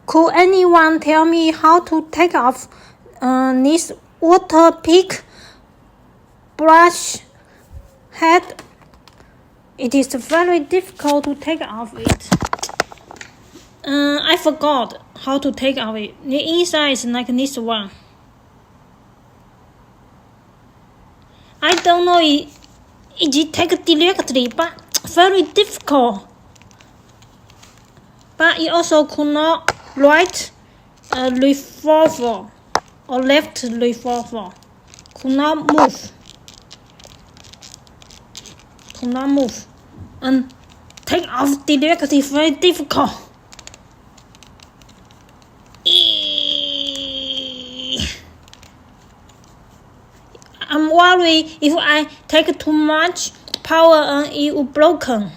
Could anyone tell me how to take off this waterpik brush head? It is very difficult to take off it. I forgot how to take off it. The inside is like this one. I don't know it take directly, but very difficult. But it also could not right revolver or left revolver. Could not move. And take off directly very difficult. I'm worried if I take too much power and it will broken.